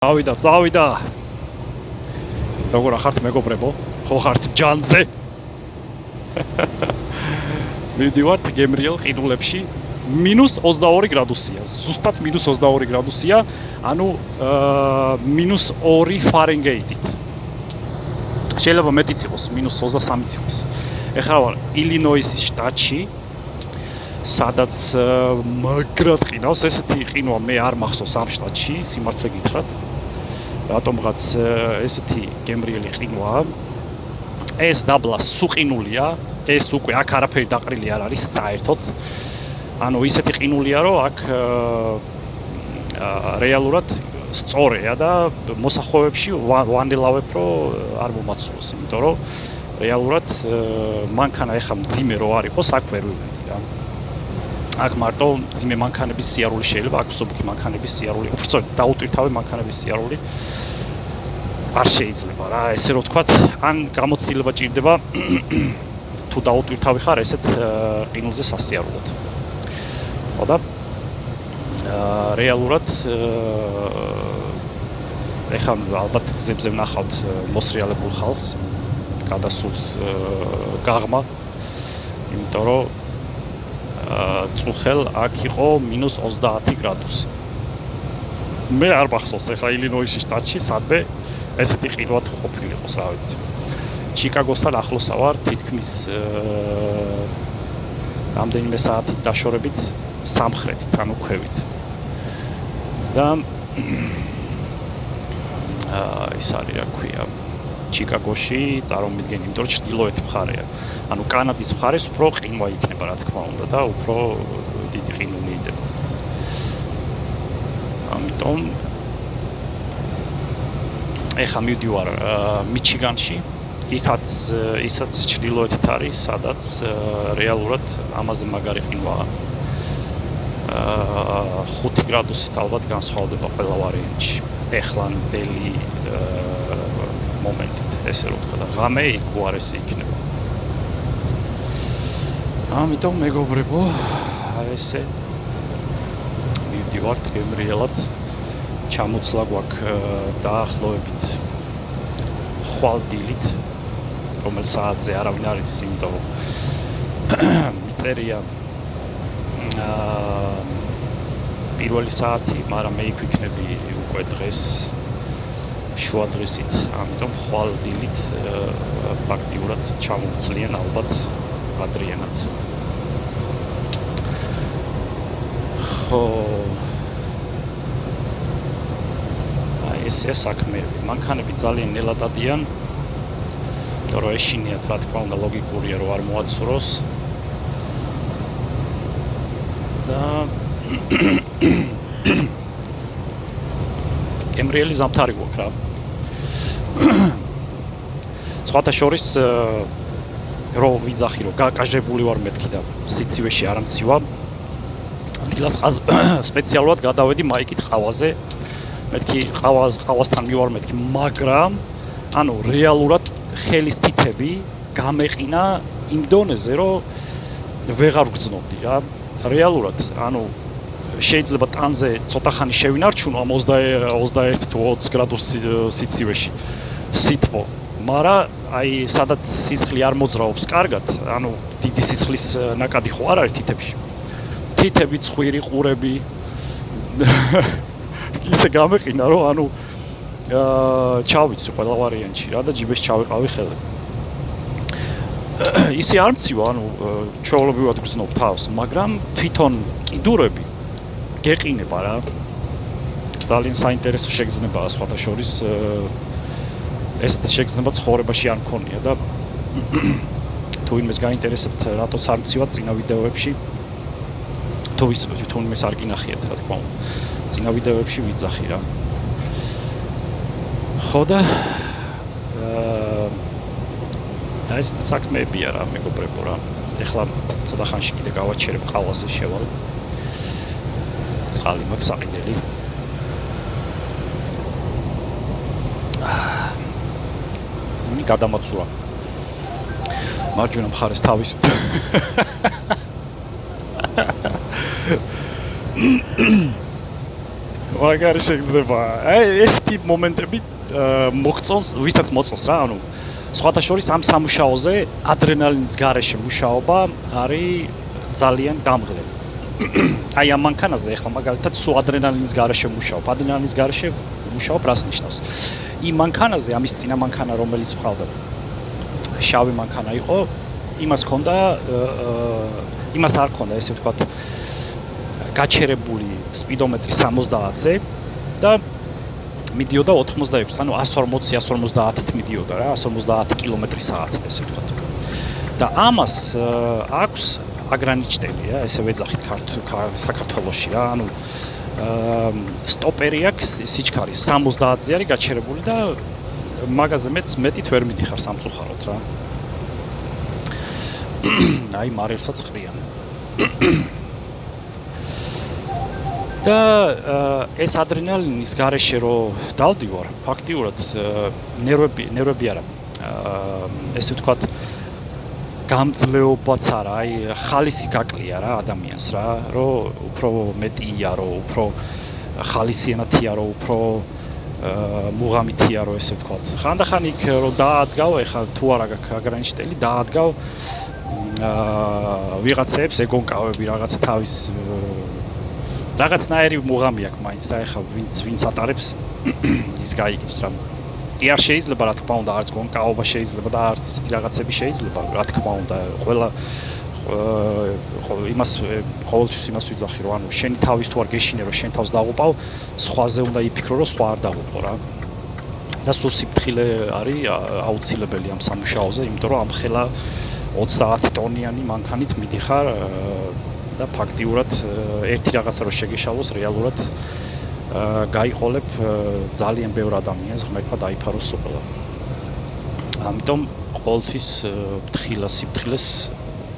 წავიდა. როგორ ახართ მეგობრებო? ხო ხართ ჯანზე? მივდივართ გემრიელ ყინულებში. -22 გრადუსია. ზუსტად -22 გრადუსია, ანუ -2 ფარენგეიტით. შეიძლება მეტიც იყოს, -23 იყოს. ეხლა ვარ ილინოისის შტატში, სადაც მაგრად ყინავს. ესეთი ყინვა მე არ მახსოვს ამ შტატში, სიმართლე გითხრათ. რატომღაც ესეთი გემრიელი ყინვაა. ეს დაბლა სუყინულია, ეს უკვე აქ არაფერი დაყრილი არ არის საერთოდ. ანუ ისეთი ყინულია, რომ აქ რეალურად სწორია და მოსახვევებში ვანელავებ, რომ არ მომაცულოს, იმიტომ რომ რეალურად მანქანა ეხა მძიმე რო არ იყოს, აქ ვერ ვივედი რა. აქ მარტო მძიმე მანქანების სიარული შეიძლება, აქ მსუბუქი მანქანების სიარული, უბრალოდ დაუტვირთავე მანქანების სიარული არ შეიძლება რა, ესე რომ ვთქვათ, ან გამოცდილება ჭირდება თუ დაუტვირთავი ხარ ესეთ ყინულზე სასიარულოდ. ხოდა რეალურად ეხლა ალბათ გზებზე ვნახავთ მოსრიალებულ ხალხს, გადასულს გაღმა, იმიტომ რომ წუხელ აქ იყო -30 გრადუსი. მე არ მახსოვს ეხლა ილინოისის შტატში სადმე ესეთი ყინვა ყოფილი იყოს, რა ვიცი. ჩიკაგოსთან ახლოსა ვარ, თითქმის რამდენიმე საათით დაშორებით სამხრეთით, ანუ ქვევით. და ის არის რა ქვია, ჩიკაგოში წარმოვიდგენ, იმიტომ რომ ჩრდილოეთი მხარეა. ანუ კანადის მხარეს უფრო ყინვა იქნება, რა თქმა უნდა, და უფრო დიდი ყინული იდება. ამიტომ ეხლა მივდივარ მიჩიგანში, იქაც ისაც ჩრდილოეთით არის, სადაც რეალურად ამაზე მაგარი ყინვაა. 5 გრადუსით ალბათ განსხვავდება ყველა ვარიანტში. ეხლანდელი მომენტით, ესე რომ ვთქვა და ღამე იქ უარესი იქნება. ამიტომ მეგობრებო, ესე მივდივართ გემრიელად. ჩამოცლა გვაქვს დაახლოებით ხვალდილით, რომელ საათზე არავინ არ იცის, იმიტომ რომ მიწერია პირველი საათი, მაგრამ მე იქ ვიქნები უკვე დღეს შუადღისით, ამიტომ ხვალდილით ფაქტიურად ჩამოვცლიან ალბათ ადრიანად. ხო, ესეა საქმეები. მანქანები ძალიან ნელად დადიან, იმიტომ რომ ეშინიათ, რა თქმა უნდა, ლოგიკურია, რომ არ მოაცუროს. და გემრიელი ზამთარი გვაქვს რა. სხვათა შორის რო ვიძახი, რომ გაკაჟებული ვარ მეთქი და სიცივეში არ ამცივა. დილას სპეციალურად გადავედი მაიკით ყავაზე. მეთქი ყავასთან მივარ მეთქი, მაგრამ ანუ რეალურად ხელის თითები გამეყინა იმ დონეზე, რომ ვეღარ ვგრძნობდი რა. რეალურად, ანუ შეიძლება ტანზე ცოტა ხანი შევინარჩუნო ამ 21 თუ 20 გრადუს სიცივეში სითბო, მაგრამ აი სადაც სისხლი არ მოძრაობს კარგად, ანუ დიდი სისხლის ნაკადი ხო არ არის თითებში. თითები, ცხვირი, ყურები ისე გამეყინა, რომ ანუ ჩავიცი ყველა ვარიანტში რა და ჯიბეს ჩავიყავი ხელები. ისე არ მცივა, ანუ ჩვეულებრივად გრძნობ თავს, მაგრამ თვითონ კიდურები გეყინება რა. ძალიან საინტერესო შეგრძნებაა სხვათა შორის. ეს შეგრძნება ცხოვრებაში არ მქონია და თუ იმეს გაინტერესებთ, რატოც არ მცივად წინა ვიდეოებში, თუ იმეს არ გინახიათ, რა თქმა უნდა. წინა ვიდეოებში ვიძახი რა. ხო და ეს საქმეებია რა, მეგობრებო რა. ეხლა ცოტა ხანში კიდე გავაჩერებ ყავაზე შევალ. წყალი მაქვს საყიდელი. გადამაცურა. მარჯვენა მხარეს თავის. მაგარი შეიძლება. აი ეს ტიპ მომენტები მოგწონს, ვისაც მოწონს რა, ანუ სხვათა შორის ამ სამუშაოზე ადრენალინის გარეშე მუშაობა არის ძალიან დამღლე. აი ამ მანქანაზე ახლა მაგალითად სულ ადრენალინის გარეშე მუშაობ. ადრენალინის გარეშე მუშაობ რას ნიშნავს? იმ მანქანაზე, ამის წინა მანქანა რომელიც მყავდა შავი მანქანა იყო, იმას ჰქონდა იმას არ ჰქონდა, ესე ვთქვათ, გაჩერებული სპიდომეტრი 70-ზე და მიდიოდა 86, ანუ 140-150-ით მიდიოდა რა, 150 კმ/სთ, ესე ვთქვათ. და ამას აქვს აგრანიჩტელი, ესე ვეძახით საქართველოში რა, ანუ სტოპერი აქვს სიჩქარის 70-ზე არის გაჩერებული და მაგაზე მეტით ვერ მიდიხარ სამწუხაროდ რა. აი მარელსაც ყრიან. და ეს ადრენალინის გარეშე რო დავდივარ, ფაქტიურად ნერვები არა. ესე ვთქვათ, გამძლეობაც არა, აი ხალისი გაკლია რა ადამიანს რა, რომ უფრო მეტი იარო, უფრო ხალისიანად იარო, უფრო მუღამით იარო, ესე ვთქვათ. ხანდახან იქ რომ დაადგავ, ეხლა თუ არა გაქვს აგრანიჩტელი, დაადგავ ვიღაცებს ეგონკავები რაღაცა თავის რაღაცნაირი მუღამი აქვს მაინც და ეხლა ვინც ატარებს ის გაიგებს რა. კი არ შეიძლება რა თქმა უნდა, არც გონკაობა შეიძლება და არც რაღაცები შეიძლება, რა თქმა უნდა, ყველა იმას ყოველთვის იმას ვიძახი, რომ ანუ შენი თავის თუ არ გეშინე, რომ შენ თავს დაღუპავ, სხვაზე უნდა იფიქრო, რომ სხვა არ დაღუპო რა. და სულ სიფრთხილე არის აუცილებელი ამ სამუშაოზე, იმიტომ რომ ამ ხელა 30 ტონიანი მანქანით მიდიხარ და ფაქტიურად ერთი რაღაცა რო შეგეშალოს რეალურად გაიყოლებ ძალიან ბევრ ადამიანს ღმერთმა დაიფაროს სოფლა. ამიტომ ყოველთვის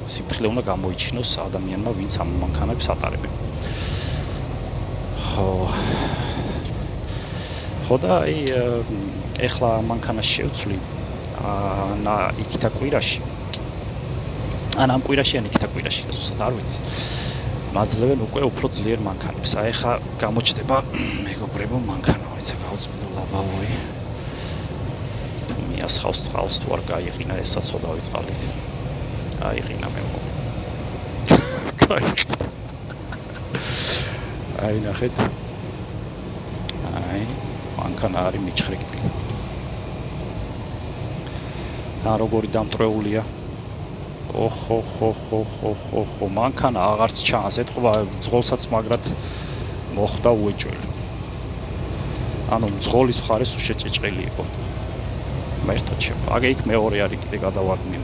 სიფრთხილე უნდა გამოიჩინოს ადამიანმა, ვინც ამ მანქანებს ატარებენ. ხო და აი ეხლა მანქანას შევცვლი იქითა კვირაში. ამ კვირაში ან იქითა კვირაში, ზუსტად არ ვიცი. მაძლევენ უკვე უფრო ძლიერ მანქანებს. აი ხა გამოჩდება მეგობრებო მანქანა, ვიცი გაუწმინო ლაბავოი. თუ მიასხავს წყალს თუ არ გაიყინა ეს საწოდავი წყალი. აიყინა მეგო. აი ნახეთ. აი მანქანა არის მიჩხრიკტილი. და როგორი დამტრეულია. ხო, მანქანა აღარც ჩანს, ეთქვა ძღოლსაც მაგრად მოხდა უეჭველი. ანუ ძღოლის მხარეს უშეჭეჭყელი იყო. მერთოდ შევა. აგე იქ მეორე არის კიდე გადავარდნი.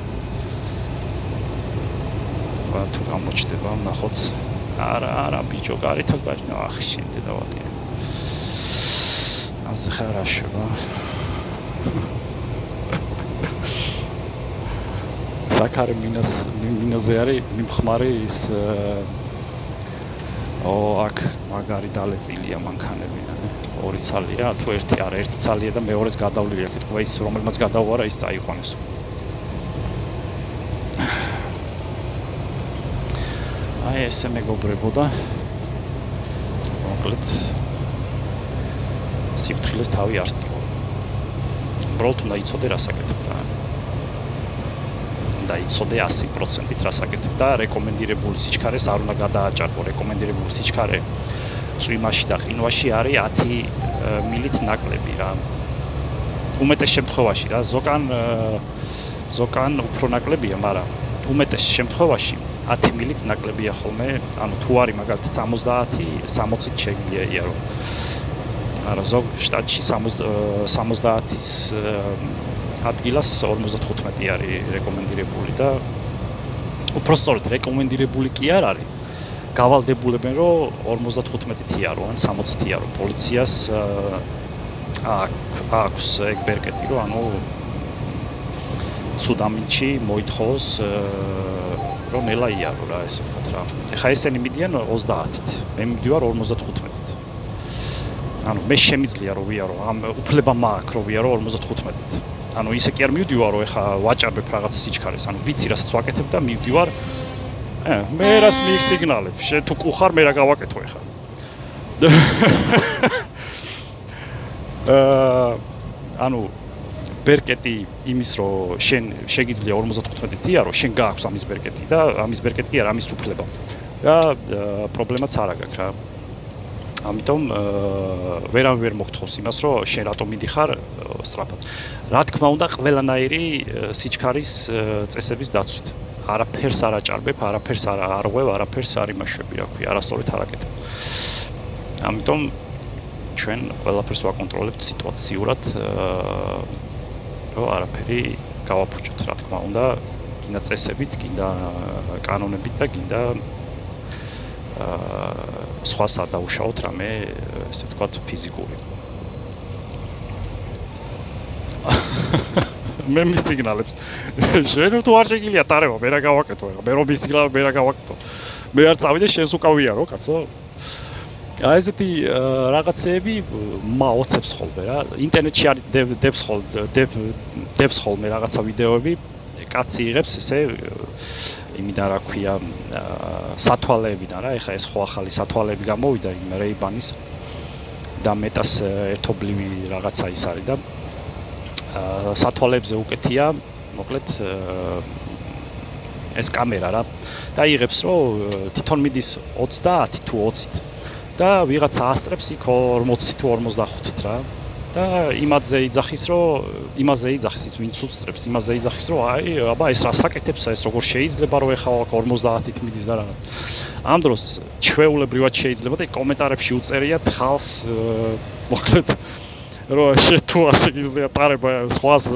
თუ გამოჩდება, ნახოთ. არა, ბიჭო, გარეთ გაჭნა, ახ შინდე დავატირე. ასე ხარაშება. საკარე მინაზე არის მიმხმარე ის აქ მაგარი დალეწილია მანქანები რა. ორი ცალია, თუ ერთი არა, ერთი ცალია და მეორეს გადავლილი აქ ეთქვა ის რომელმაც გადავარა ის წაიყვანეს. აი ესე მეგობრებო და მოკლედ სიფრთხილეს თავი არ სტიყო. უბრალოდ უნდა იცოდე რას აკეთებ რა. და იცოდე 100%-ით რას აკეთებ და რეკომენდირებული სიჩქარეს არ უნდა გადააჭარბო. რეკომენდირებული სიჩქარე წვიმაში და ყინვაში არის 10 მილით ნაკლები რა. უმეტეს შემთხვევაში რა, ზოგან უფრო ნაკლებია, მაგრამ უმეტეს შემთხვევაში 10 მილით ნაკლებია ხოლმე, ანუ თუ არის მაგალითად 70-ით შეგვიძლია იარო. არა, ზოგ შტატში 70-ის ადგილას 55 არის რეკომენდირებული და უფრო სწორედ რეკომენდირებული კი არ არის. გავალდებულებენ რომ 55-ით იარო ან 60-ით იარო. პოლიციას აქვს ეგ ბერკეტი რომ ანუ ცუდამინჩი მოითხოვოს რომ ნელა იარო რა, ესე ვთქვათ რა. ეხა ესენი მიდიან 30-ით. მე მივდივარ 55-ით. ანუ მე შემიძლია რომ ვიარო, ამ უფლება მაქვს რომ ვიარო 55-ით. ანუ ისე კი არ მივდივარ რომ ეხა ვაჭარბებ რაღაც სიჩქარეს, ანუ ვიცი რასაც ვაკეთებ და მივდივარ მე რას მიიგზიგნალებ, შენ თუ კუხარ მე რა გავაკეთო ეხა. ანუ ბერკეტი იმის რომ შენ შეგიძლია 55 თიარო, შენ გააქვს ამის ბერკეტი და ამის ბერკეტი კი არა, ამის უფლება. და პრობლემაც არ აქვს რა. ამიტომ ვერავინ ვერ მოგთხოვს იმას, რომ შენ რატომ მიდიხარ სწრაფად. რა თქმა უნდა, ყველანაირი სიჩქარის წესების დაცვით. არაფერს არ აჭარბებ, არაფერს არ არღვევ, არაფერს არ იმაშვები, რა ქვია, არასწორად არ აკეთებ. ამიტომ ჩვენ ყველაფერს ვაკონტროლებთ სიტუაციურად, რომ არაფერი გავაფუჭოთ, რა თქმა უნდა, გინდა წესებით, გინდა კანონებით და გინდა სხვა სადაუშავოთ რამე, ესე ვთქვათ, ფიზიკური. მე მისიგნალებს. შენ თუ არ შეგიძლია ტარება, მე რა გავაკეთო ახლა? მე რომ მისიგნალებ, მე რა გავაკეთო? მე არ წავიდე შენს უკავია რო, კაცო? აი ესეთი რაღაცეები მაოცებს ხოლმე რა. ინტერნეტში არის დებს ხოლმე რაღაცა ვიდეოები, კაცი იღებს ესე იმიდან რა ქვია სათვალეებიდან რა. ეხლა ეს ხო ახალი სათვალეები გამოვიდა იმ Ray-Ban-ის და მეტას ერთობლივი რაღაცა ის არის და სათვალეებზე უკეთია, მოკლედ ეს კამერა რა. და იღებს რომ თვითონ მიდის 30 თუ 20-ით. და ვიღაცა ასწრებს იქ 40 თუ 45-ით რა. და იმაზე იძახის ის ვინც უწრებს, იმაზე იძახის რომ აი, აბა ეს რა საკეთებს, ეს როგორ შეიძლება რომ ეხა 50-ით მიდის და რა. ამ დროს ჩვეულებრივად შეიძლება და კომენტარებში უწერიათ ხალხს მოკლედ რომ შენ თუ არ შეგიძლია ტარება სხვას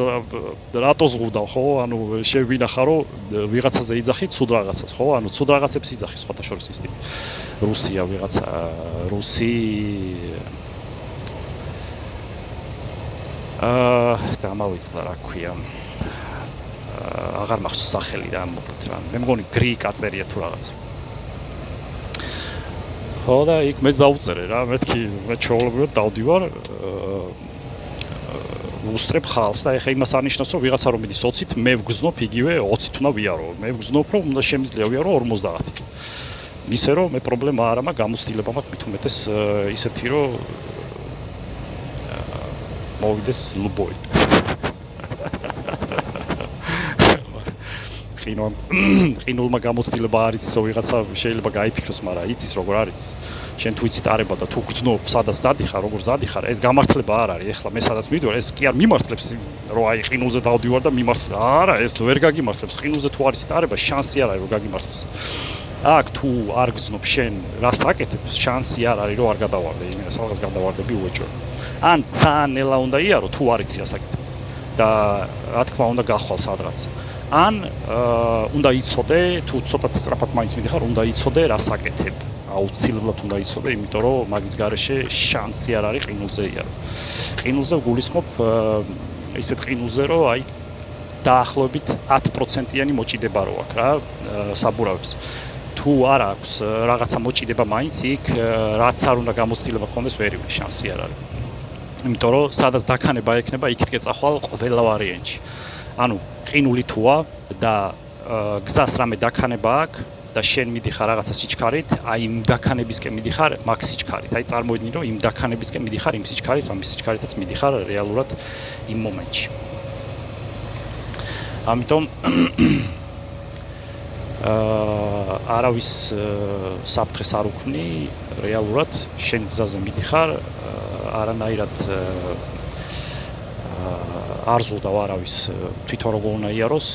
რატო ზღუდავ ხო? ანუ შენ ვინახარ რომ ვიღაცაზე იძახი ცუდ რაღაცას ხო? ანუ ცუდ რაღაცებს იძახი სხვათა შორის ის ტიპი. რუსია ვიღაცა რუსი დამავიწყდა რა ქვია. აღარ მახსოვს სახელი რა მოკლედ რა. მე მგონი გრი კაწერია თუ რაღაც. ხო და იქ მეც დაუწერე რა, მეთქი მე ჩაოლებრივად დავდივარ უსწრებ ხალხს და ეხა იმას არნიშნავს რომ ვიღაცა რომ მიდის 20-ით, მე ვგზნობ იგივე 20-ით უნდა ვიარო. მე ვგზნობ რომ უნდა შემიძლია ვიარო 50-ით. ისე რომ მე პრობლემა არ მაქვს, გამოცდილება მაქვს მით უმეტეს ისეთი რომ მოვიდეს ლუბოი. ყინულმა გამოცდილება არ იცის რომ ვიღაცა შეიძლება გაიფიქროს, მაგრამ იცის როგორ არის. შენ თუ იცი ტარება და თუ გრძნობ, სადაც დადიხარ, როგორ დადიხარ, ეს გამართლება არ არის. ეხლა მე სადაც მივდივარ, ეს კი არ მიმართლებს რომ აი ყინულზე დავდივარ და მიმართლება. არა, ეს ვერ გაგიმართლებს. ყინულზე თუ არის ტარება, შანსი არ არის რომ გაგიმართლოს. აქ თუ არ გრძნობ შენ რას აკეთებ, შანსი არ არის რომ არ გადავარდე, იმას რაღაც გადავარდები უეჭვო. ან ძალიან ნელა უნდა იარო თუ არ იცი რას აკეთებ. და რა თქმა უნდა გახვალ სადღაც. ან უნდა იცოდე, თუ ცოტა სწრაფად მაინც მიდიხარ, უნდა იცოდე რას აკეთებ. აუცილებლად უნდა იცოდე, იმიტომ რომ მაგის გარეშე შანსი არ არის ყინულზე იარო. ყინულზე გულისხმობ ისეთ ყინულზე, რომ აი დაახლოებით 10%-იანი მოჭიდება რო აქვს რა, საბურავებს. თუ არ აქვს რაღაცა მოჭიდება მაინც იქ, რაც არ უნდა გამოცდილება გქონდეს, ვერივე შანსი არ არის. იმიტომ რომ სადაც დაქანება ექნება, იქით გეწახვალ ყველა ვარიანტში. ანუ ყინული თუა და გზას რამე დაქანება აქვს და შენ მიდიხარ რაღაცა სიჩქარით, აი იმ დაქანებისკენ მიდიხარ მაგ სიჩქარით. აი წარმოიდგინე რომ იმ დაქანებისკენ მიდიხარ იმ სიჩქარით, ამ სიჩქარითაც მიდიხარ რეალურად იმ მომენტში. ამიტომ არავის საფრთხეს არ უქმნი, რეალურად შენ გზაზე მიდიხარ, არანაირად არ ზღუდავ არავის თვითონ როგორ უნდა იაროს.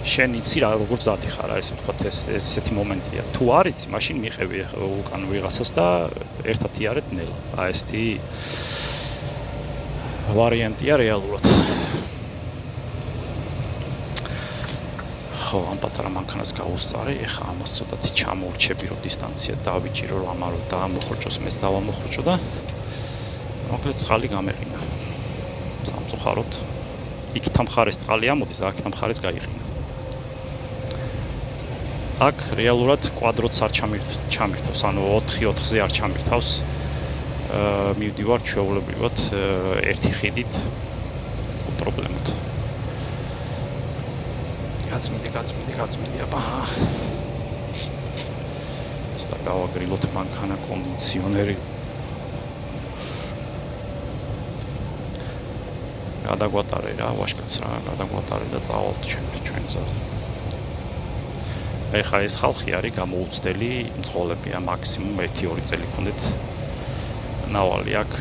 შენ იცი რა როგორც დადიხარ, ესე ვთქვათ, ესეთი მომენტია. თუ არ იცი, მაშინ მიყევი უკან ვიღაცას და ერთად იარეთ ნელა. აი ესეთი ვარიანტია რეალურად. ხო, ამ პატარა მანქანას გავუსწარი, ეხლა ამას ცოტათი ჩამოურჩები, რომ დისტანცია დავიჭირო, რომ ამარო დაამოხრჭოს, მეც დავამოხრჭო და მოკლედ წყალი გამეყინა. სამწუხაროდ, იქით ამხარეს წყალი ამოდის და აქეთ ამხარეს გაიყინა. აქ რეალურად კვადროც არ ჩამირთავს, ანუ 4-4-ზე არ ჩამირთავს. მივდივარ ჩვეულებრივად ერთი ხიდით უპრობლემოდ. გაწმინდი, აბა. და გავაგრილოთ მანქანა კონდიციონერი. გადაგვატარე რა, ვაშკაც რა, გადაგვატარე და წავალთ ჩვენ გზაზე. ეხლა ეს ხალხი არის გამოუცდელი მძღოლებია, მაქსიმუმ 1-2 წელი ქონდეთ ნავალი აქ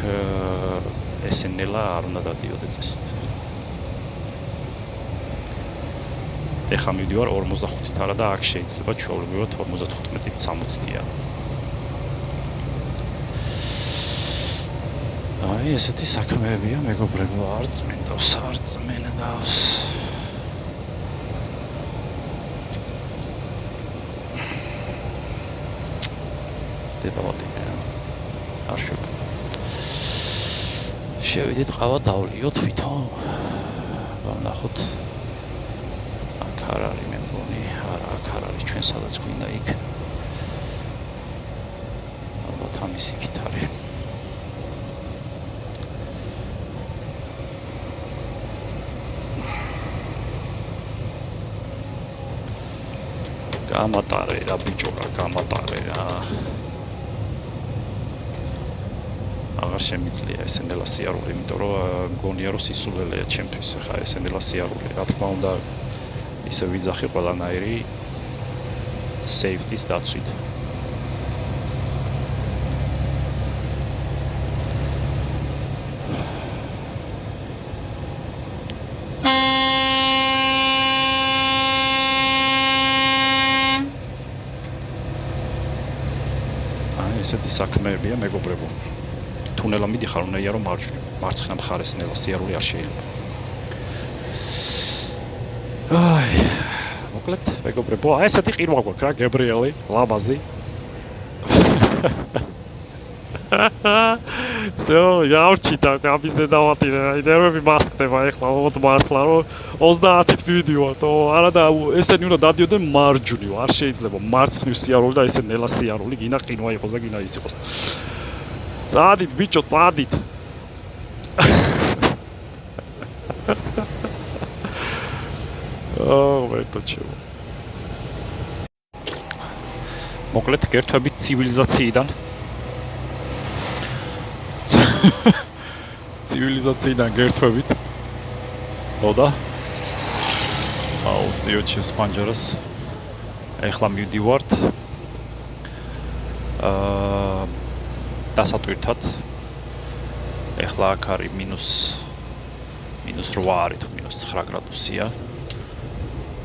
ესენელა არ უნდა დადიოდე წესით. ეხლა მივდივარ 45-ით არა და აქ შეიძლება ჩვეულებრივად 55-ით 60-ია. აი ესეთი საქმეებია მეგობრებო, არ წმინდავს. დებავატია. არ შეიძლება. შევიდით ყავა დავლიოთ თვითონ. ვნახოთ. აქ არ არის მე მგონი, არა აქ არ არის ჩვენ სადაც გვინდა იქ. ალბათ ამის იქით არის. გამატარე რა ბიჭო რა, გამატარე რა. აღარ შემიძლია ესენელა სიარული, იმიტომ რომ მგონია რომ სისულელეა ჩემთვის ხა ესენელა სიარული. რა თქმა უნდა ისე ვიძახი ყველანაირი safety-ს დაცვით. ესეთი საქმეებია მეგობრებო. თუნელა მიდიხარ, უნდა იარო მარცხენა მხარეს ნელა სიარული არ შეიძლება. აი, მოკლედ მეგობრებო, აი ესეთი ყირვა გვაქვს რა, გებრიელი, ლაბაზი. всё, явчита, ამის დედავატი რა, ნერვები მასკდება ეხლა, მოდ მართლა რომ 30-ით მივიდივარ, თო არა და ესენი უნდა დადიოდნენ მარჯვნივ, არ შეიძლება მარცხნივ სიარული და ესე ნელა სიარული, გინა ყინვა იყოს და გინა ის იყოს. წადით ბიჭო, წადით. ვერტოჩევა. მოკლედ გერთვებით ცივილიზაციიდან. ცივილიზაციიდან გერთვებით. ხოდა? აუციოთ შესპანჯარას. ეხლა მივდივართ. დასატვირთად. ეხლა აქ არის -8 არის თუ -9 გრადუსია.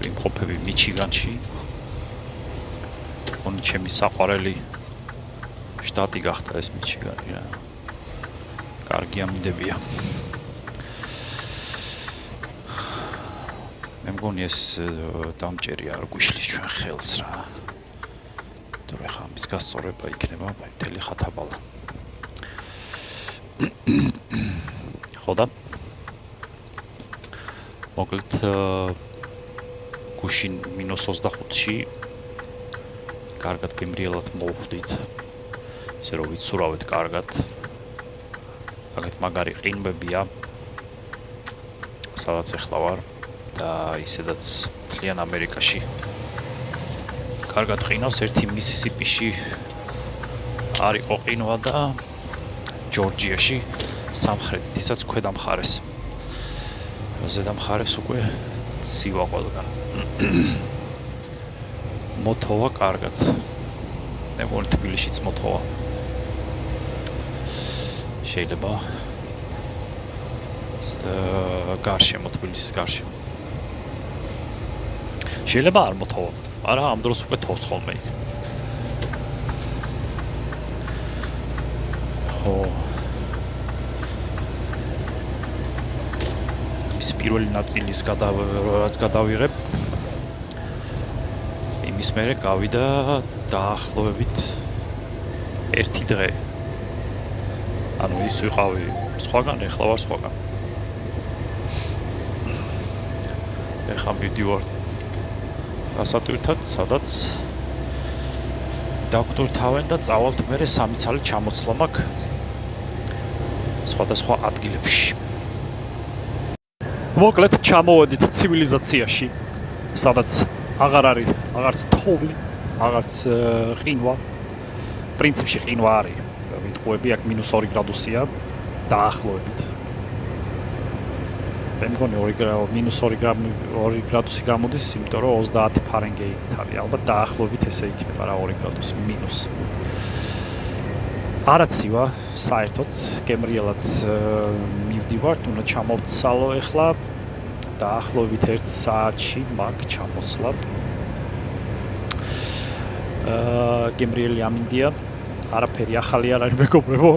ვიმყოფები მიჩიგანში. ორი ჩემი საყვარელი შტატი გახდა ეს მიჩიგანი რა. კარგი ამინდებია. მე მგონი ეს დამჭერი არ გვიშლის ჩვენ ხელს რა. თორე ხა ამის გასწორება იქნება მთელი ხათაბალა. ხოდა? მოკლედ გუშინ -25-ში კარგად გემრიელად მოვხვდით. ესე რომ ვიცურავეთ კარგად. აგეთ მაგარი ყინვებია. სადაც ეხლა ვარ და ისედაც მთლიან ამერიკაში. კარგად ყინავს ერთი მისისიპიში არისო ყინვა და ჯორჯიაში სამხრეთით, ისაც ქვედა მხარეს. ზედა მხარეს უკვე ცივა ყველგან. მოთოვა კარგად. მე მგონი თბილისშიც მოთოვა. შეიძლება გარშემო თბილისის გარშემო. შეიძლება არ მოთოვა. არა, ამ დროს უკვე თოვს ხოლმე იქ. ხო. ის პირველი ნაწილის რაც გადავიღებ. იმის მერე გავიდა დაახლოებით 1 დღე. ანუ ის ვიყავი სხვაგან, ეხლა ვარ სხვაგან. ეხლა მივდივარ დასატვირთად, სადაც დაგვტვირთავენ და წავალთ მერე 3 წელი ჩამოცლა მაქვს სხვადასხვა ადგილებში. მოკლედ ჩამოვედით ცივილიზაციაში, სადაც აღარ არის აღარც თოვლი, აღარც ყინვა. პრინციპში ყინვა არის. ვიტყუები აქ -2 გრადუსია დაახლოებით. მე მგონი -2 გრადუსი გამოდის, იმიტომ რომ 30 ფარენჰეიტით არის. ალბათ დაახლოებით ესე იქნება რა 2 გრადუსი მინუს. არაცივა საერთოდ გემრიელად მივდივართ, უნდა ჩამოვცალო ახლა დაახლოებით 1 საათში მაგ ჩამოსვლა. გემრიელი ამინდია, არაფერი ახალი არ არის მეგობრებო.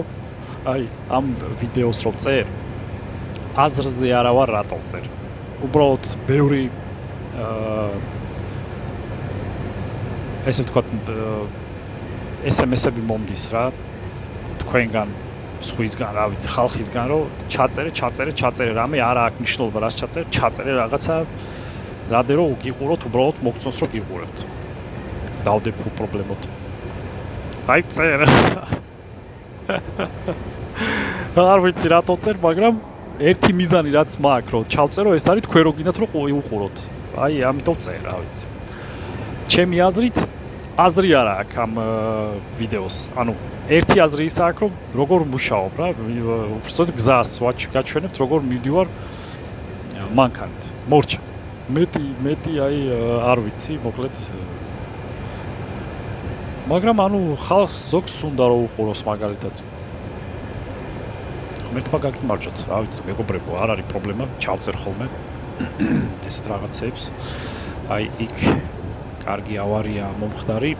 აი, ამ ვიდეოს რო წერ, აზრზე არა ვარ რატო წერ. უბრალოდ ბევრი ესე ვთქვათ SMS-ები მომდის რა. თქვენგან, სხვისგან, რა ვიცი, ხალხისგან, რომ ჩაწერე, რამე არა აქვს მნიშვნელობა, რას ჩაწერე რაღაცა, რადე რომ გიყუროთ, უბრალოდ მოგწონს რომ გიყურებთ. დავდებ პრობლემოთ. აი წერ. არ ვიცი რატო წერ, მაგრამ ერთი მიზანი რაც მაქვს, რომ ჩავწერო, ეს არის თქვენ რო გინდათ რომ უყუროთ. აი, ამიტომ წერ, რა ვიცი. ჩემი აზრით, აზრი არა აქვს ამ ვიდეოს. ანუ ერთი აზრი ის აქვს, რომ როგორ მუშაობ რა, უბრალოდ გზას გაჩვენებთ, როგორ მივდივარ მანქანით. მორჩა. მეტი აი არ ვიცი, მოკლედ მაგრამ ანუ ხალხს ზოგს უნდა რომ უყუროს მაგალითად. ღმერთმა გაგიმარჯოთ, რა ვიცი, მეგობრებო, არ არის პრობლემა, ჩავწერ ხოლმე ესეთ რაღაცებს. აი იქ კარგი ავარია მომხდარი.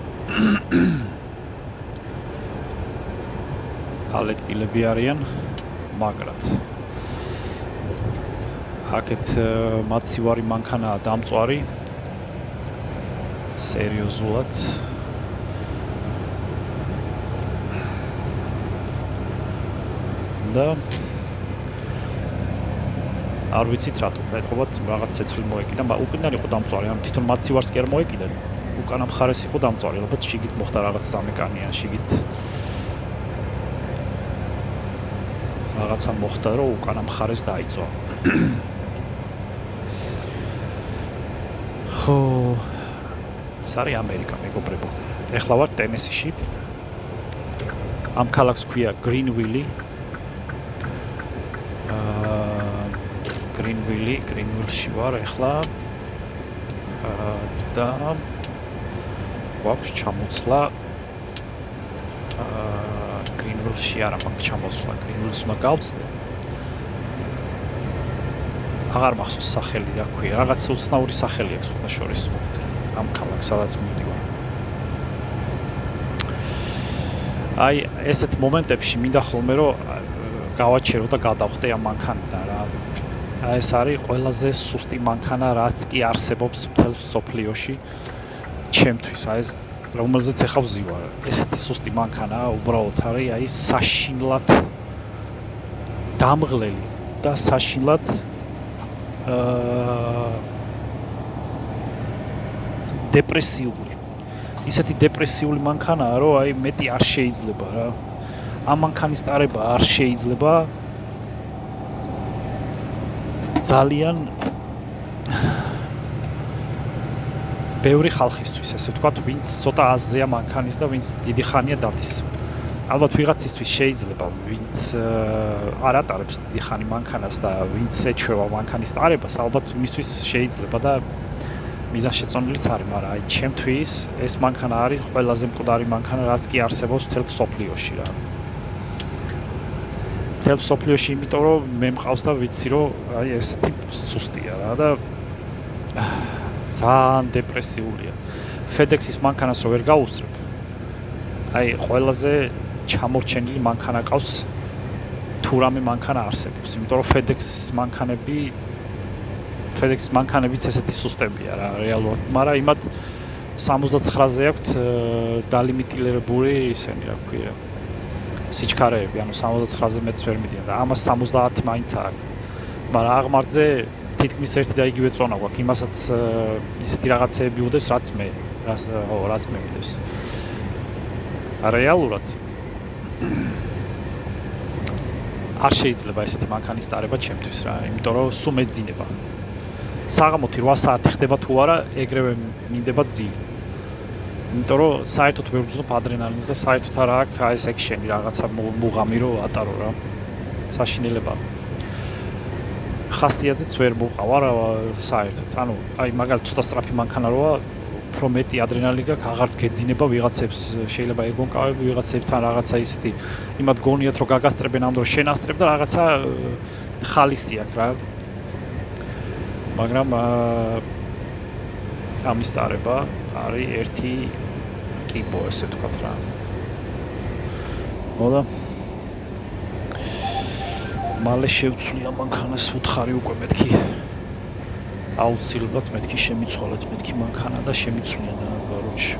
ალეწილები არიან მაგრად. აქეთ მაცივარი მანქანაა დამწვარი. სერიოზულად. და არ ვიცით რატო, ეთქობათ რაღაც ცეცხლი მოეკიდა, უკიდან იყო დამწვარი, ანუ თვითონ მაცივარს კი არ მოეკიდა. უკანა მხარეს იყო დამწვარი, ალბათ შიგით მოხდა რაღაც სამეკანია, შიგით რაღაცა მოხდა, რომ უკანა მხარეს დაიწვა. ხო, ეს არის ამერიკა, მეგობრებო. ეხლა ვარ ტენესიში. ამ ქალაქს ქვია გრინვილი. გრინვილში ვარ ეხლა. და გვაქვს ჩამოცლა. გრინვილში არა მაქვს ჩამოსვლა, გრინვილს უნდა გავწდე. აღარ მახსოვს სახელი რა ქვია, რაღაც უცნაური სახელი აქვს ხოთა შორის. ამ ქალაქს სადაც მივდივარ. აი, ესეთ მომენტებში მინდა ხოლმე რომ გავაჩერო და გადავხტე ამ მანქანიდან რა. აი ეს არის ყველაზე სუსტი მანქანა, რაც კი არსებობს მთელ სოფლიოში ჩემთვის. აი ეს რომელზეც ეხა ვზივარ. ესეთი სუსტი მანქანაა, უბრალოდ არის აი საშინლად დამღლელი და საშინლად დეპრესიული. ისეთი დეპრესიული მანქანაა, რომ აი მეტი არ შეიძლება რა. ამ მანქანის ტარება არ შეიძლება. ძალიან ბევრი ხალხისთვის, ესე ვთქვათ, ვინც ცოტა აზია მანქანის და ვინც დიდი ხანია დადის. ალბათ ვიღაცისთვის შეიძლება, ვინც არ ატარებს დიდი ხანი მანქანას და ვინც ეჩვევა მანქანის ტარებას, ალბათ მისთვის შეიძლება და მიზანშეწონილიც არის, მაგრამ აი ჩემთვის ეს მანქანა არის ყველაზე მკვდარი მანქანა, რაც კი არსებობს მთელ სოფლიოში რა. მთელ სოფლიოში, იმიტომ რომ მე მყავს და ვიცი რომ აი ესეთი სუსტია რა და ძალიან დეპრესიულია. FedEx-ის მანქანას რო ვერ გაუსწრებ. აი ყველაზე ჩამორჩენილი მანქანა ყავს თუ რამე მანქანა არსებობს, იმიტომ რომ FedEx-ის მანქანებიც ესეთი სუსტებია რა რეალურად, მაგრამ იმათ 69-ზე აქვთ დალიმიტირებული ისენი რა ქვია. სიჩქარეები, ანუ 69-ზე მეც ვერ მიდიან და ამას 70 მაინც აქვს. მაგრამ აღმართზე თითქმის ერთი და იგივე წონა გვაქვს, იმასაც ისეთი რაღაცეები უდეს, რაც მე მიდევს. რეალურად არ შეიძლება ესეთი მანქანის ტარება ჩემთვის რა, იმიტომ რომ სულ მეძინება. საღამოთი 8 საათი ხდება თუ არა, ეგრევე მინდება ძილი. იმიტომ რომ საერთოდ ვერ ვგრძნობ ადრენალინს და საერთოდ არა აქვს აი ეს ექშენი რაღაცა მუღამი რო ატარო რა. საშინელება. ხასიათიც ვერ მოყავარ საერთოდ. ანუ აი მაგალითად ცოტა სწრაფი მანქანა როა უფრო მეტი ადრენალინი გაქვს, აღარც გეძინება ვიღაცებს, შეიძლება ეგონკავები ვიღაცებთან რაღაცა ისეთი იმათ გონიათ რომ გაგასწრებენ ამ დროს შენ ასწრებ და რაღაცა ხალისი აქვს რა. მაგრამ ამის დარება არის ერთი კიბო ესე ვთქვათ რა. მოდა მალე შევცვლია მანქანას უთხარი უკვე მეთქი აუცილებლად მეთქი შემიცვალეთ მეთქი მანქანა და შემიცვლია და გაროჩი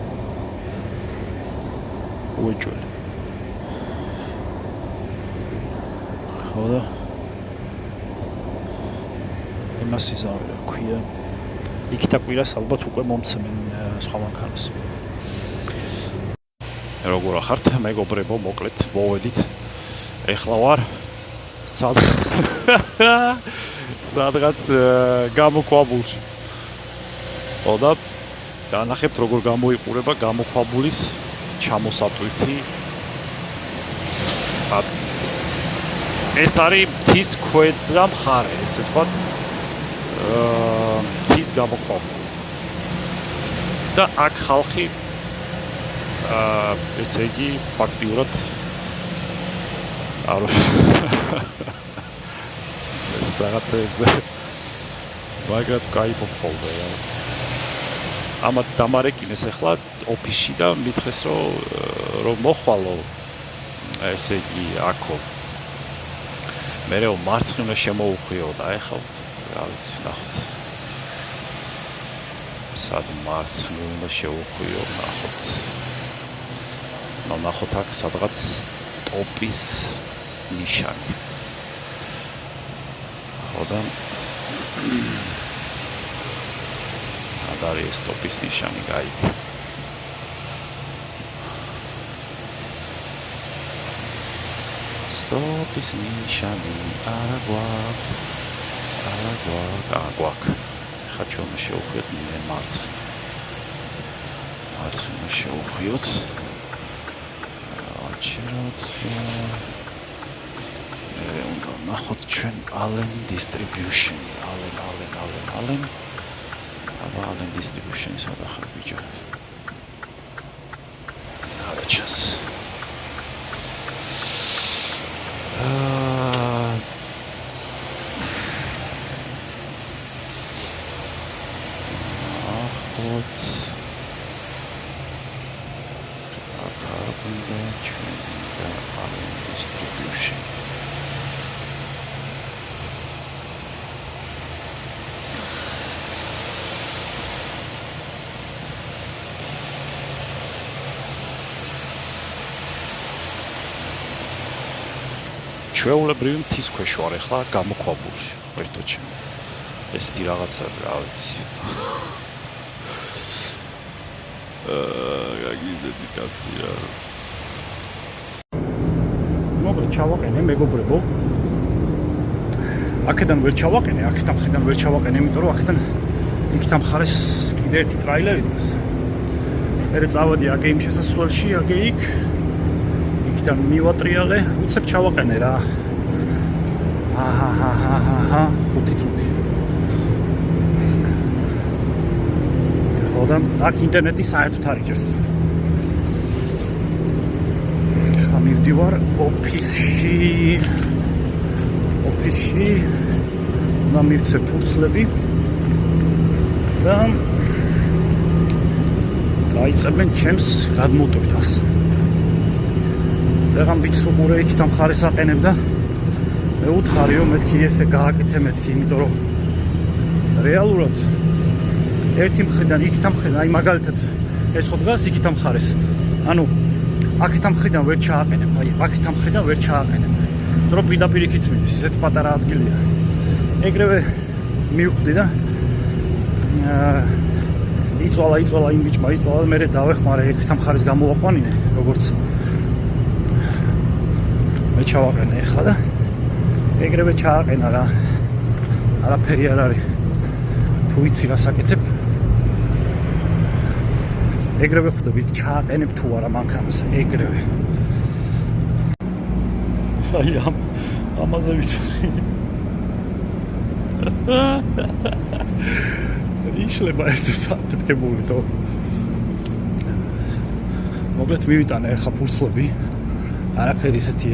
უეჭველი ხოდა იმას იზავი რა ქვია იქით აკვირას ალბათ უკვე მომცემენ სხვა მანქანას როგორ ახართ მეგობრებო მოკლედ მოვედით ეხლა ვარ სადღაც გამოქვაბულში. ხოდა განახებთ როგორ გამოიყურება გამოქვაბულის ჩამოსატვირთი ადგილი. ეს არის მთის ქვედა მხარე, ესე ვთქვათ. მთის გამოქვაბული. და აქ ხალხი ესე იგი ფაქტიურად არ ეს რაღაცებზე მაგრამ кайფო ხოლმე რა. ამათ დამარეკინეს ახლა ოფისში და მითხრეს რომ მოხვალო ესე იგი აქო. მე მარცხნივ შემოუხვიო და ახლა რა ვიცი ნახოთ. სად მარცხნივ უნდა შევუხვიო ნახოთ. ნახოთ აქ სადღაც ტოპის ნიშანი. ხოდა ადარი ეს ტოპის ნიშანი გაიგე. ტოპის ნიშანი არა გვაქვს. ხა ჩვენ შევხვიოთ მე მარცხნივ შევხვიოთ. აჩვენოთ უნდა ნახოთ ჩვენ Allen distribution Allen აბა Allen distribution სადა ხარ ბიჭო არა ჩას ნახოთ აკარბინდა ჩვენ და Allen distribution ჩვეულებრივი მთის ქვეშ ვარ ახლა გამოქვაბულში ერთო ჩემი ესეთი რაღაცა რა ვიცი გაგიდები კაცი რა მოკლედ ჩავაყენე მეგობრებო აქედან ვერ ჩავაყენე აქედან მხრიდან ვერ ჩავაყენე იმიტომ რომ აქედან იქიდან მხარეს კიდე ერთი ტრაილერი დგას მე წავედი აგე იმ შესასვლელში აგე იქ იქიდან მივატრიალე უცებ ჩავაყენე რა აჰა 5 წუთი ხოდა აქ ინტერნეტი საერთოდ არ იჭერს ხა მივდივარ ოფისში უნდა მივცე ფურცლები და დაიწყებენ ჩემს გადმოტვირთვას ზეღან ბიჭს უყურე იქით ამ ხარეს აყენებ და მე უთხარიო მეთქი ესე გააკეთე მეთქი იმიტომ რომ რეალურად ერთი მხრიდან იქით ამ მხრიდან აი მაგალითად ეს ხო დგას იქით ამ ხარეს ანუ აქეთ ამ მხრიდან ვერ ჩააყენებ აი აქეთ ამ მხრიდან ვერ ჩააყენებ რომ პირდაპირ იქით მიდის ესეთ პატარა ადგილია ეგრევე მივხვდი და იწვალა იმ ბიჭმა იწვალა მე დავეხმარე იქით ამ ხარეს გამოვაყვანინე როგორც მე ჩავაყენე ახლა და ეგრევე ჩააყენა რა არაფერი არ არის თუ იცი რას აკეთებ ეგრევე ხვდები ჩააყენებ თუ არა მანქანას ეგრევე აი ამაზე ვიცი იშლება ეს საფეთქებული თო მოკლედ მივიტანე ახლა ფურცლები არაფერი ისეთი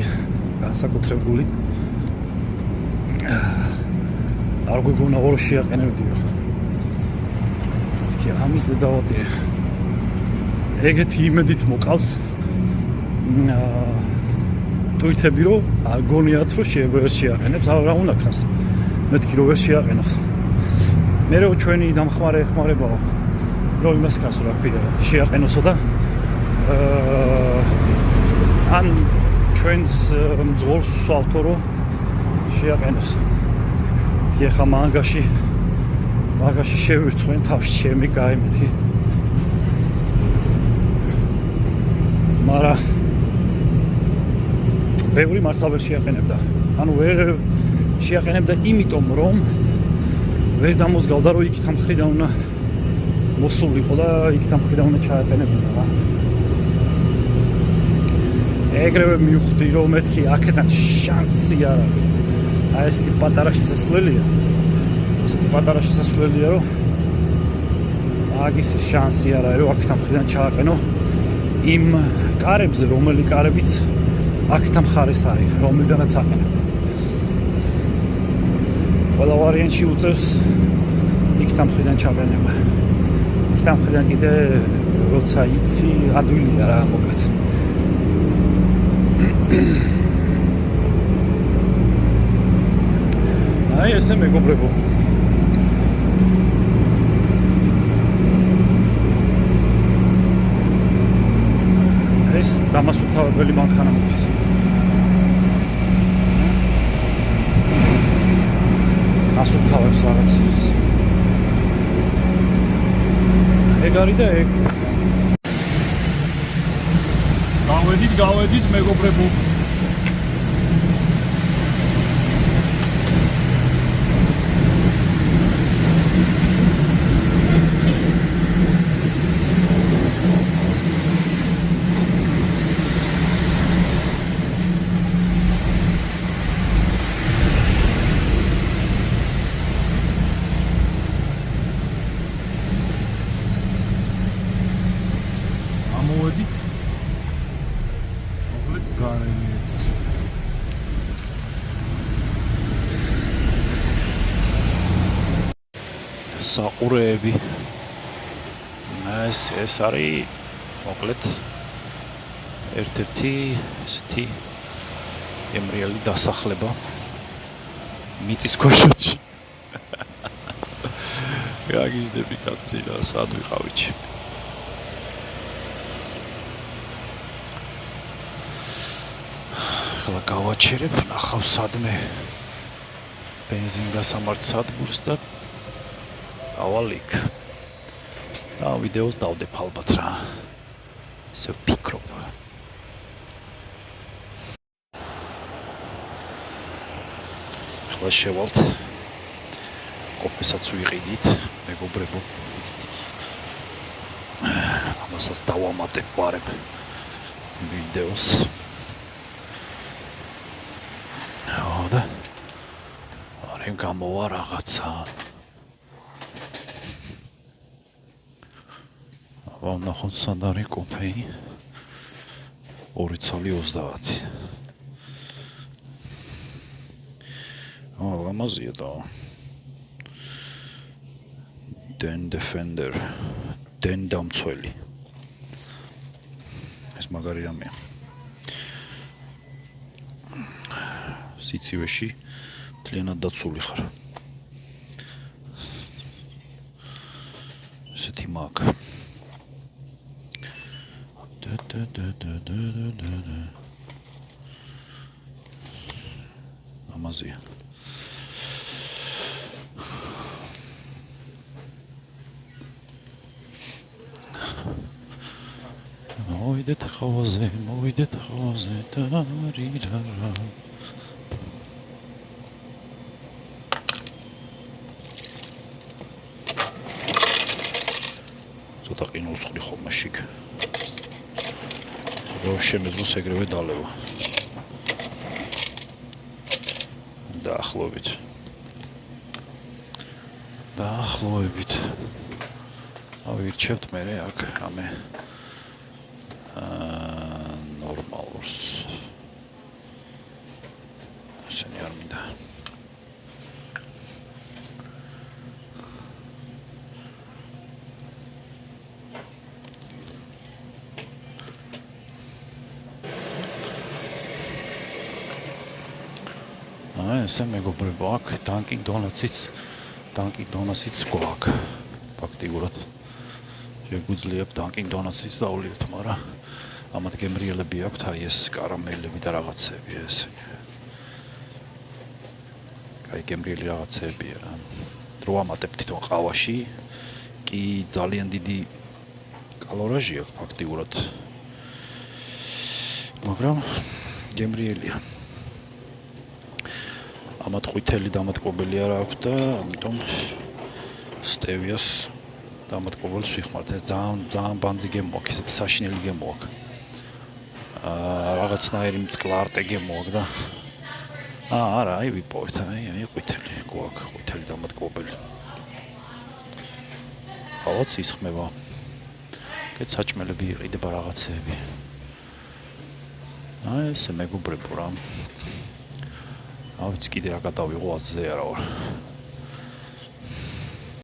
განსაკუთრებული არ გვიგონა ორი შეაყენებდიო თქი ამის დედავატი ეგეთი იმედით მოკავთ თვითები რომ გონიათ რომ შეაყენებს რა უნდა ქნას მეთქი რომ ვერ შეაყენოს მე რო ჩვენი დამხმარე ეხმარებაო რომ იმას ქნას რა ქვია შეაყენოსო და ან ჩვენს მძღოლს სვავთო რომ შეაყენოს თი ახლა მაგაში შევირცხვენ თავში ჩემი გაიმეთი მარა ბევრი მართლა ვერ შეაყენებდა ანუ ვერ შეაყენებდა იმიტომ რომ ვერ დამოსგავდა რომ იქით ამ მხრიდან უნდა მოსულიყო და იქით ამ მხრიდან უნდა ჩააყენებინა რა ეგრევე მივხვდი რომ მეთქი აქედან შანსი არ არის აი ესეთი პატარა შესასვლელია რომ აგის შანსი არ არის რომ აქედან მხრიდან ჩააყენო იმ კარებზე რომელი კარებიც აქეთ მხარეს არის რომელიდანაც აყენებ ყველა ვარიანტში უწევს იქით მხრიდან ჩაყენება იქით მხრიდან კიდე როცა იცი ადვილია რა მოკლედ აი ესე მეგობრებო ეს დამასუფთავებელი მანქანა მოდის ასუფთავებს რაღაცებს ეგ არის და ეგ გავედით მეგობრებო საყურეები ეს არის მოკლედ ერთ-ერთი ესეთი ემრიელი დასახლება მიწისქვეშეთში გაგიჟდები კაცი რა სად ვიყავით ახლა გავაჩერებ ნახავ სადმე ბენზინგასამართ სადგურს და ავალიქ და ვიდეოს დავდებ ალბათ რა ისე ვფიქრობ ახლა შევალთ კოფესაც ვიყიდით მეგობრებო ამასაც დავამატებ ვარებ ვიდეოს და არემ გამოვა რაღაცა ვნახოთ სად არის კოფეი 2.30 ლამაზია და დენ დეფენდერ დენ დამცველი ეს მაგარი რამეა სიცივეში მთლიანად დაცული ხარ ესეთი მაგ ამაზია მოვიდეთ ხავაზე და რირარა ცოტა ყინულს ხრი ხოლმე შიგ. რო შემეძლოს ეგრევე დალევა. დაახლოებით. ავირჩევთ მე აქ რამე ნორმალურს. ესენი არ მინდა. ესე მეგობრებო, აქ Dunkin' Donuts-იც გვაქვს. ფაქტიურად შეგვიძლია Dunkin' Donuts-იც დავლიოთ, მაგრამ ამათ გემრიელები აქვთ, აი ეს კარამელები და რაღაცები ესე. აი გემრიელი რაღაცებია რა. დრო ამატებ თვითონ ყავაში, კი ძალიან დიდი კალორიაჟი აქვს ფაქტიურად. მაგრამ გემრიელია. ამათ ყვითელი დამატკობელი არ აქვს და ამიტომ სტევიას დამატკობელს ვიხმართ. ძალიან ბანძი გემოაქვს, ესეთი საშინელი გემოაქვს. რაღაცნაირი მწყლარტე გემოაქვს და არა, აი ვიპოვეთ, აი ყვითელი გვაქვს, ყვითელი დამატკობელი. ალბათ ისხმება. კეთ საჭმელები იყიდება რაღაცეები. აი ესე მეგობრებო რა. ავიც კიდე რა გადავიღო აზზე არა ვარ.